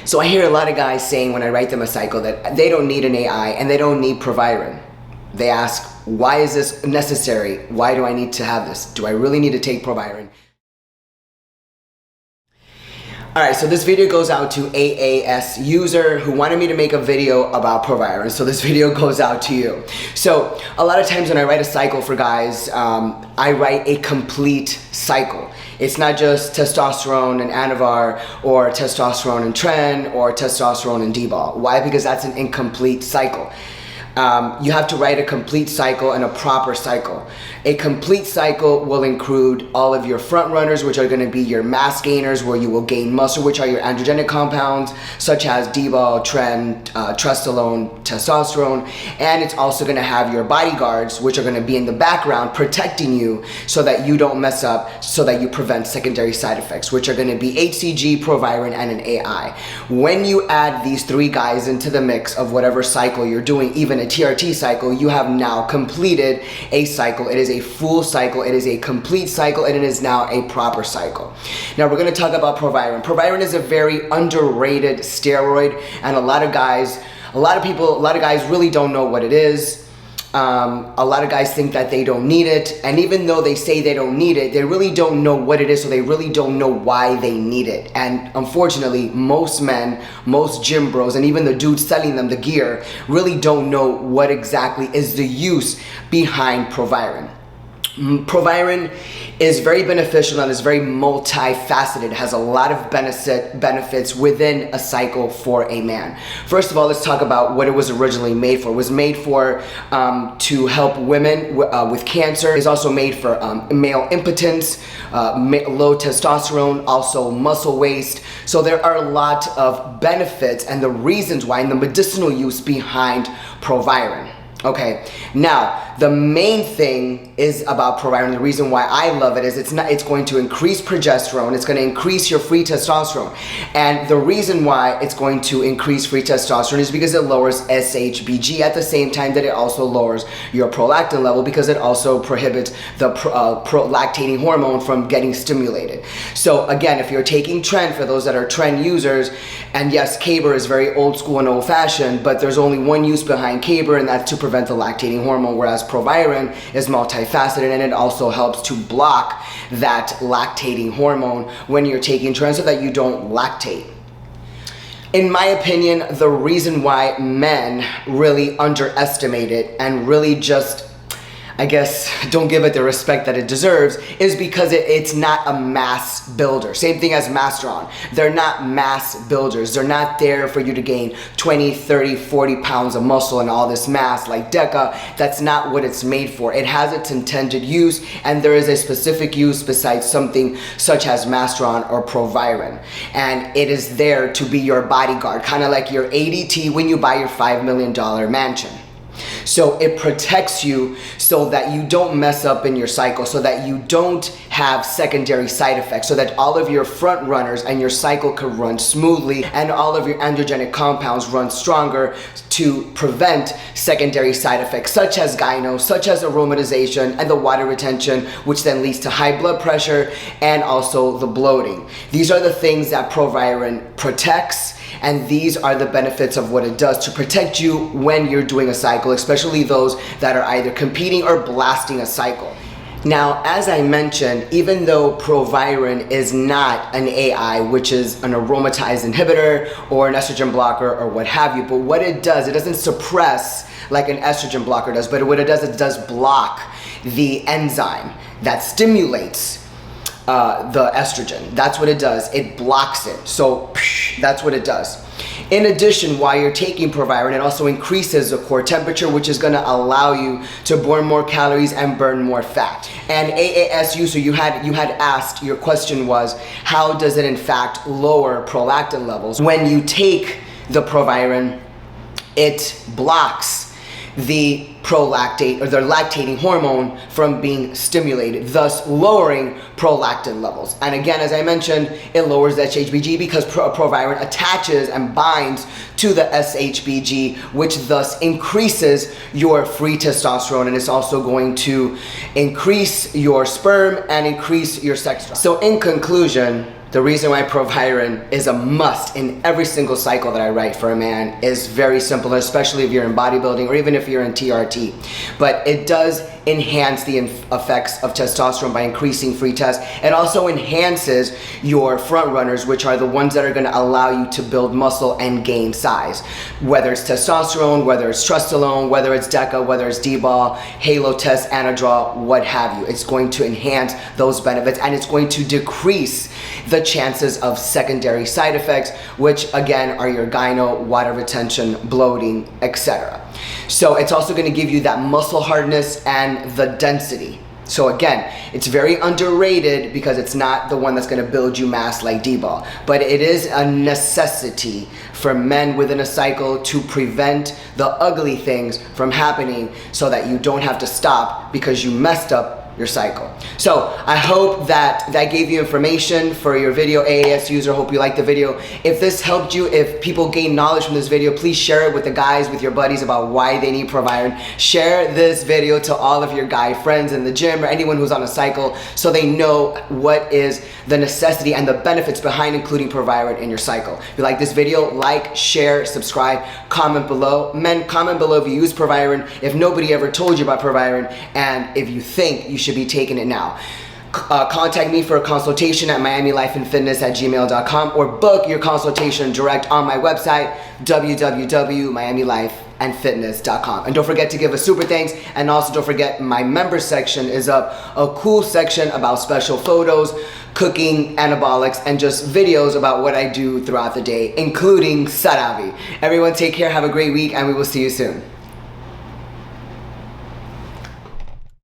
So I hear a lot of guys saying when I write them a cycle that they don't need an AI and they don't need Proviron. They ask, why is this necessary? Why do I need to have this? Do I really need to take Proviron? Alright, so this video goes out to AAS user who wanted me to make a video about Proviron. So this video goes out to you. So a lot of times when I write a cycle for guys, I write a complete cycle. It's not just testosterone and Anavar or testosterone and Tren or testosterone and D-ball. Why? Because that's an incomplete cycle. You have to write a complete cycle and a proper cycle. A complete cycle will include all of your front runners, which are going to be your mass gainers, where you will gain muscle, which are your androgenic compounds, such as D-ball, Tren, Testosterone, testosterone. And it's also going to have your bodyguards, which are going to be in the background protecting you so that you don't mess up, so that you prevent secondary side effects, which are going to be HCG, Proviron, and an AI. When you add these three guys into the mix of whatever cycle you're doing, even a TRT cycle, you have now completed a cycle. It is a full cycle, it is a complete cycle, and it is now a proper cycle. Now we're going to talk about Proviron. Proviron is a very underrated steroid, and a lot of guys really don't know what it is. A lot of guys think that they don't need it, and even though they say they don't need it, they really don't know what it is, so they really don't know why they need it. And unfortunately, most men, most gym bros, and even the dudes selling them the gear really don't know what exactly is the use behind Proviron. Proviron is very beneficial and is very multifaceted. It has a lot of benefits within a cycle for a man. First of all, let's talk about what it was originally made for. It was made for to help women with cancer. It's also made for male impotence, low testosterone, also muscle waste. So there are a lot of benefits and the reasons why and the medicinal use behind Proviron. Okay, now the main thing is about Proviron. The reason why I love it is it's going to increase progesterone. It's going to increase your free testosterone, and the reason why it's going to increase free testosterone is because it lowers SHBG at the same time that it also lowers your prolactin level, because it also prohibits the prolactating hormone from getting stimulated. So again, if you're taking Tren, for those that are Tren users, and yes, Caber is very old school and old fashioned, but there's only one use behind Caber, and that's to prevent the lactating hormone, whereas Proviron is multifaceted and it also helps to block that lactating hormone when you're taking Tren so that you don't lactate. In my opinion, the reason why men really underestimate it and really just, I guess, don't give it the respect that it deserves is because it's not a mass builder. Same thing as Masteron. They're not mass builders. They're not there for you to gain 20, 30, 40 pounds of muscle and all this mass like DECA. That's not what it's made for. It has its intended use, and there is a specific use besides something such as Masteron or Proviron. And it is there to be your bodyguard, kind of like your ADT when you buy your $5 million mansion. So it protects you so that you don't mess up in your cycle, so that you don't have secondary side effects, so that all of your front runners and your cycle can run smoothly and all of your androgenic compounds run stronger to prevent secondary side effects such as gyno, such as aromatization and the water retention, which then leads to high blood pressure and also the bloating. These are the things that Proviron protects. And these are the benefits of what it does to protect you when you're doing a cycle, especially those that are either competing or blasting a cycle. Now, as I mentioned, even though Proviron is not an AI, which is an aromatase inhibitor or an estrogen blocker or what have you, but what it does, it doesn't suppress like an estrogen blocker does, but what it does block the enzyme that stimulates the estrogen. That's what it does. It blocks it. So that's what it does. In addition, while you're taking Proviron, it also increases the core temperature, which is going to allow you to burn more calories and burn more fat. And AAS user, you had asked, your question was, how does it in fact lower prolactin levels? When you take the Proviron, it blocks the prolactate or the lactating hormone from being stimulated, thus lowering prolactin levels. And again, as I mentioned, it lowers the SHBG because Proviron attaches and binds to the SHBG, which thus increases your free testosterone, and it's also going to increase your sperm and increase your sex drive. So in conclusion, the reason why Proviron is a must in every single cycle that I write for a man is very simple, especially if you're in bodybuilding or even if you're in TRT. But it does enhance the effects of testosterone by increasing free test. It also enhances your front runners, which are the ones that are going to allow you to build muscle and gain size. Whether it's testosterone, whether it's trustolone, whether it's DECA, whether it's D-ball, halo test, anadrol, what have you. It's going to enhance those benefits, and it's going to decrease the chances of secondary side effects, which again are your gyno, water retention, bloating, etc. So it's also going to give you that muscle hardness and the density. So again, it's very underrated because it's not the one that's going to build you mass like D-ball, but it is a necessity for men within a cycle to prevent the ugly things from happening so that you don't have to stop because you messed up your cycle. So I hope that gave you information for your video, AAS user. Hope you liked the video. If this helped you, if people gain knowledge from this video, please share it with the guys, with your buddies about why they need Proviron. Share this video to all of your guy friends in the gym or anyone who's on a cycle so they know what is the necessity and the benefits behind including Proviron in your cycle. If you like this video, like, share, subscribe, comment below. Men, comment below if you use Proviron, if nobody ever told you about Proviron, and if you think you should be taking it now. Contact me for a consultation at miamilifeandfitness@gmail.com or book your consultation direct on my website, www.miamilifeandfitness.com. And don't forget to give a super thanks, and also don't forget my member section is up, a cool section about special photos, cooking, anabolics, and just videos about what I do throughout the day, including Saravi. Everyone take care, have a great week, and we will see you soon.